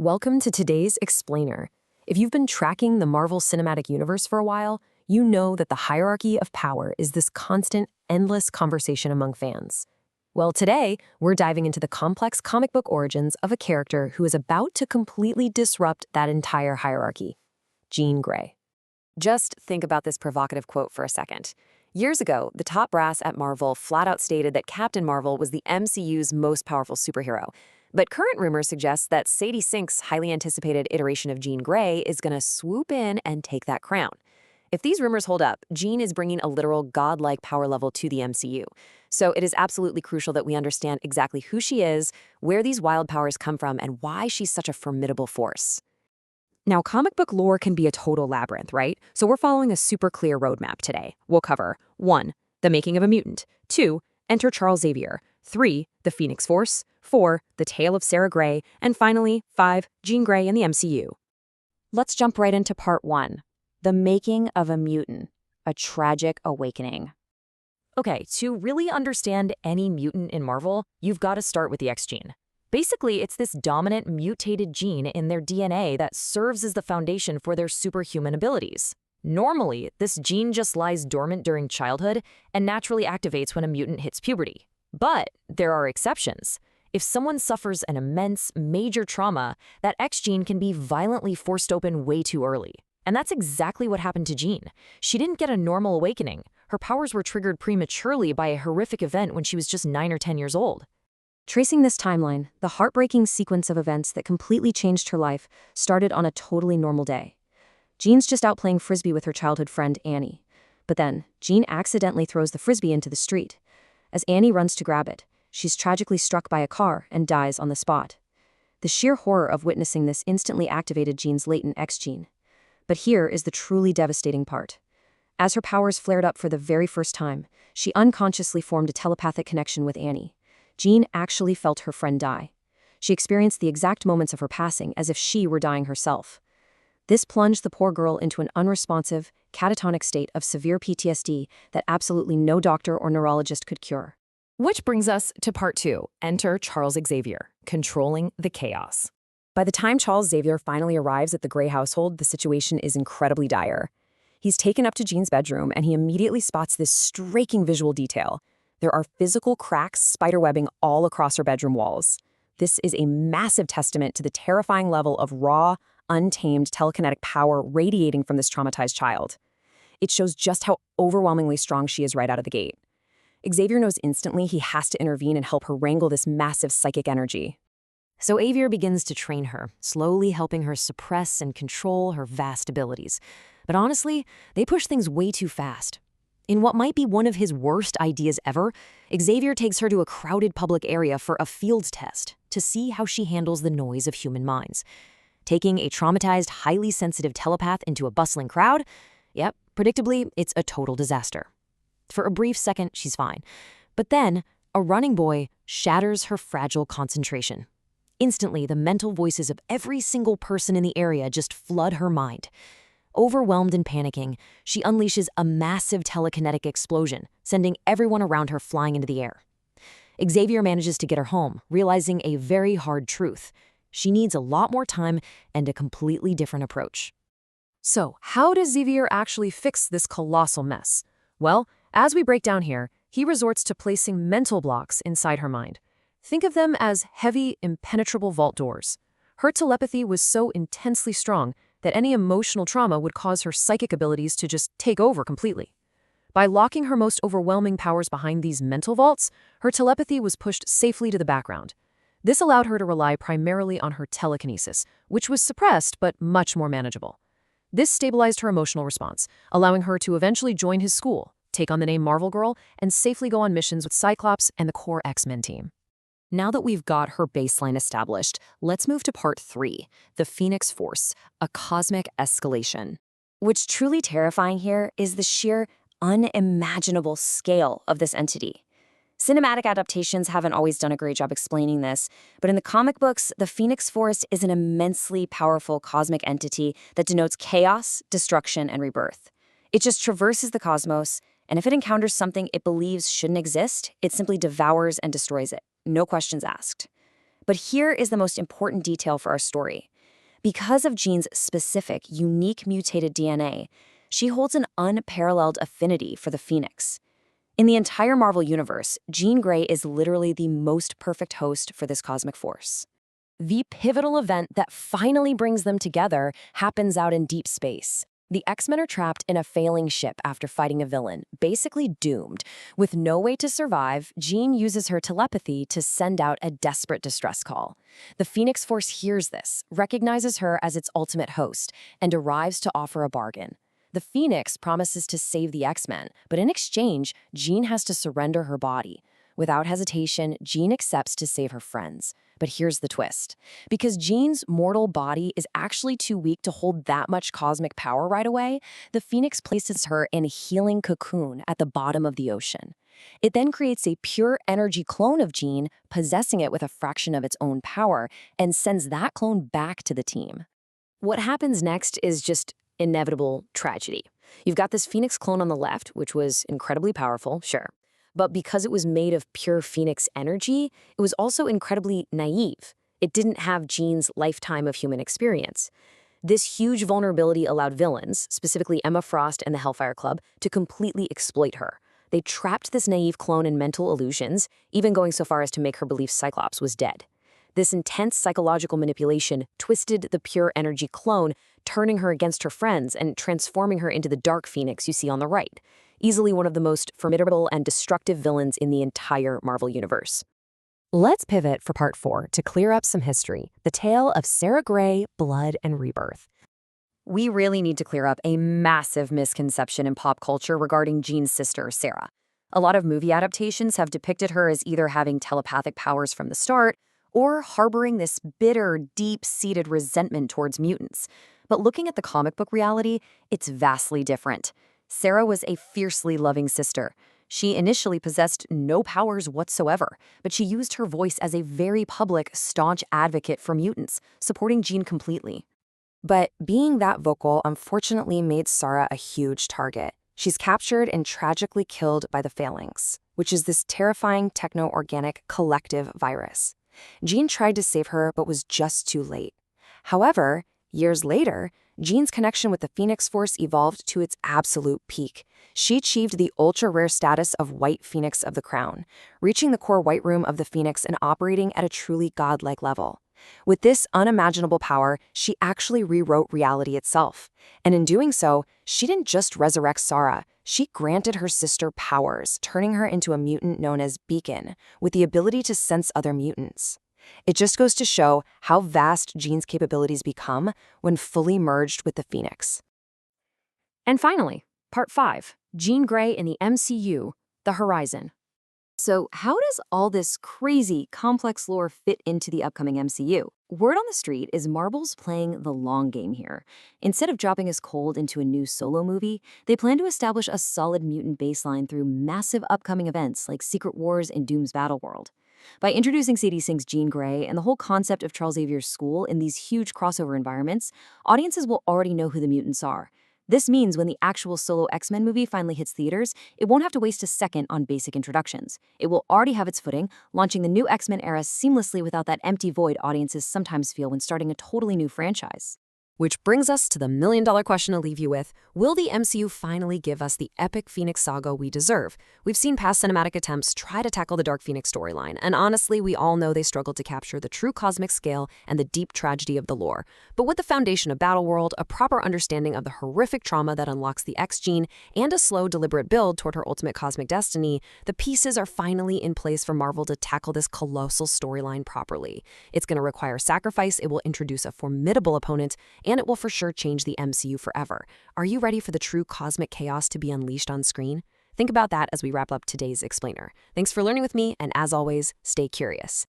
Welcome to today's Explainer. If you've been tracking the Marvel Cinematic Universe for a while, you know that the hierarchy of power is this constant, endless conversation among fans. Well, today, we're diving into the complex comic book origins of a character who is about to completely disrupt that entire hierarchy, Jean Grey. Just think about this provocative quote for a second. Years ago, the top brass at Marvel flat out stated that Captain Marvel was the MCU's most powerful superhero. But current rumors suggest that Sadie Sink's highly anticipated iteration of Jean Grey is going to swoop in and take that crown. If these rumors hold up, Jean is bringing a literal godlike power level to the MCU. So it is absolutely crucial that we understand exactly who she is, where these wild powers come from, and why she's such a formidable force. Now, comic book lore can be a total labyrinth, right? So we're following a super clear roadmap today. We'll cover 1. The making of a mutant. 2. Enter Charles Xavier. 3. The Phoenix Force. 4. The tale of Sarah Grey. And finally, 5. Jean Grey in the MCU. Let's jump right into part 1. The making of a mutant. A tragic awakening. Okay, to really understand any mutant in Marvel, you've got to start with the X gene. Basically, it's this dominant mutated gene in their DNA that serves as the foundation for their superhuman abilities. Normally, this gene just lies dormant during childhood and naturally activates when a mutant hits puberty. But there are exceptions. If someone suffers an immense, major trauma, that X gene can be violently forced open way too early. And that's exactly what happened to Jean. She didn't get a normal awakening. Her powers were triggered prematurely by a horrific event when she was just 9 or 10 years old. Tracing this timeline, the heartbreaking sequence of events that completely changed her life started on a totally normal day. Jean's just out playing frisbee with her childhood friend Annie. But then, Jean accidentally throws the frisbee into the street. As Annie runs to grab it, she's tragically struck by a car and dies on the spot. The sheer horror of witnessing this instantly activated Jean's latent X gene. But here is the truly devastating part. As her powers flared up for the very first time, she unconsciously formed a telepathic connection with Annie. Jean actually felt her friend die. She experienced the exact moments of her passing as if she were dying herself. This plunged the poor girl into an unresponsive, catatonic state of severe PTSD that absolutely no doctor or neurologist could cure. Which brings us to part 2, enter Charles Xavier, controlling the chaos. By the time Charles Xavier finally arrives at the Grey household, the situation is incredibly dire. He's taken up to Jean's bedroom and he immediately spots this striking visual detail. There are physical cracks, spiderwebbing all across her bedroom walls. This is a massive testament to the terrifying level of raw, untamed telekinetic power radiating from this traumatized child. It shows just how overwhelmingly strong she is right out of the gate. Xavier knows instantly he has to intervene and help her wrangle this massive psychic energy. So Xavier begins to train her, slowly helping her suppress and control her vast abilities. But honestly, they push things way too fast. In what might be one of his worst ideas ever, Xavier takes her to a crowded public area for a field test to see how she handles the noise of human minds. Taking a traumatized, highly sensitive telepath into a bustling crowd? Yep, predictably, it's a total disaster. For a brief second, she's fine. But then, a running boy shatters her fragile concentration. Instantly, the mental voices of every single person in the area just flood her mind. Overwhelmed and panicking, she unleashes a massive telekinetic explosion, sending everyone around her flying into the air. Xavier manages to get her home, realizing a very hard truth. She needs a lot more time and a completely different approach. So, how does Xavier actually fix this colossal mess? Well, as we break down here, he resorts to placing mental blocks inside her mind. Think of them as heavy, impenetrable vault doors. Her telepathy was so intensely strong that any emotional trauma would cause her psychic abilities to just take over completely. By locking her most overwhelming powers behind these mental vaults, her telepathy was pushed safely to the background. This allowed her to rely primarily on her telekinesis, which was suppressed but much more manageable. This stabilized her emotional response, allowing her to eventually join his school, take on the name Marvel Girl, and safely go on missions with Cyclops and the core X-Men team. Now that we've got her baseline established, let's move to part 3, the Phoenix Force, a cosmic escalation. What's truly terrifying here is the sheer, unimaginable scale of this entity. Cinematic adaptations haven't always done a great job explaining this, but in the comic books, the Phoenix Force is an immensely powerful cosmic entity that denotes chaos, destruction, and rebirth. It just traverses the cosmos, and if it encounters something it believes shouldn't exist, it simply devours and destroys it. No questions asked. But here is the most important detail for our story. Because of Jean's specific, unique mutated DNA, she holds an unparalleled affinity for the Phoenix. In the entire Marvel universe, Jean Grey is literally the most perfect host for this cosmic force. The pivotal event that finally brings them together happens out in deep space. The X-Men are trapped in a failing ship after fighting a villain, basically doomed. With no way to survive, Jean uses her telepathy to send out a desperate distress call. The Phoenix Force hears this, recognizes her as its ultimate host, and arrives to offer a bargain. The Phoenix promises to save the X-Men, but in exchange, Jean has to surrender her body. Without hesitation, Jean accepts to save her friends. But here's the twist. Because Jean's mortal body is actually too weak to hold that much cosmic power right away, the Phoenix places her in a healing cocoon at the bottom of the ocean. It then creates a pure energy clone of Jean, possessing it with a fraction of its own power, and sends that clone back to the team. What happens next is just inevitable tragedy. You've got this Phoenix clone on the left, which was incredibly powerful, sure. But because it was made of pure Phoenix energy, it was also incredibly naive. It didn't have Jean's lifetime of human experience. This huge vulnerability allowed villains, specifically Emma Frost and the Hellfire Club, to completely exploit her. They trapped this naive clone in mental illusions, even going so far as to make her believe Cyclops was dead. This intense psychological manipulation twisted the pure energy clone, turning her against her friends and transforming her into the dark Phoenix you see on the right. Easily one of the most formidable and destructive villains in the entire Marvel universe. Let's pivot for part 4 to clear up some history, the tale of Sarah Grey, Blood and Rebirth. We really need to clear up a massive misconception in pop culture regarding Jean's sister, Sarah. A lot of movie adaptations have depicted her as either having telepathic powers from the start or harboring this bitter, deep-seated resentment towards mutants. But looking at the comic book reality, it's vastly different. Sarah was a fiercely loving sister. She initially possessed no powers whatsoever, but she used her voice as a very public, staunch advocate for mutants, supporting Jean completely. But being that vocal unfortunately made Sarah a huge target. She's captured and tragically killed by the Phalanx, which is this terrifying techno-organic collective virus. Jean tried to save her, but was just too late. However, years later, Jean's connection with the Phoenix Force evolved to its absolute peak. She achieved the ultra-rare status of White Phoenix of the Crown, reaching the core White Room of the Phoenix and operating at a truly godlike level. With this unimaginable power, she actually rewrote reality itself. And in doing so, she didn't just resurrect Sarah, she granted her sister powers, turning her into a mutant known as Beacon, with the ability to sense other mutants. It just goes to show how vast Jean's capabilities become when fully merged with the Phoenix. And finally, part 5, Jean Grey in the MCU, The Horizon. So how does all this crazy, complex lore fit into the upcoming MCU? Word on the street is Marvel's playing the long game here. Instead of dropping us cold into a new solo movie, they plan to establish a solid mutant baseline through massive upcoming events like Secret Wars and Doom's Battleworld. By introducing Sadie Sink's Jean Grey and the whole concept of Charles Xavier's school in these huge crossover environments, audiences will already know who the mutants are. This means when the actual solo X-Men movie finally hits theaters, it won't have to waste a second on basic introductions. It will already have its footing, launching the new X-Men era seamlessly without that empty void audiences sometimes feel when starting a totally new franchise. Which brings us to the million-dollar question to leave you with. Will the MCU finally give us the epic Phoenix saga we deserve? We've seen past cinematic attempts try to tackle the Dark Phoenix storyline, and honestly, we all know they struggled to capture the true cosmic scale and the deep tragedy of the lore. But with the foundation of Battleworld, a proper understanding of the horrific trauma that unlocks the X gene, and a slow, deliberate build toward her ultimate cosmic destiny, the pieces are finally in place for Marvel to tackle this colossal storyline properly. It's going to require sacrifice, it will introduce a formidable opponent, and it will for sure change the MCU forever. Are you ready for the true cosmic chaos to be unleashed on screen? Think about that as we wrap up today's explainer. Thanks for learning with me, and as always, stay curious.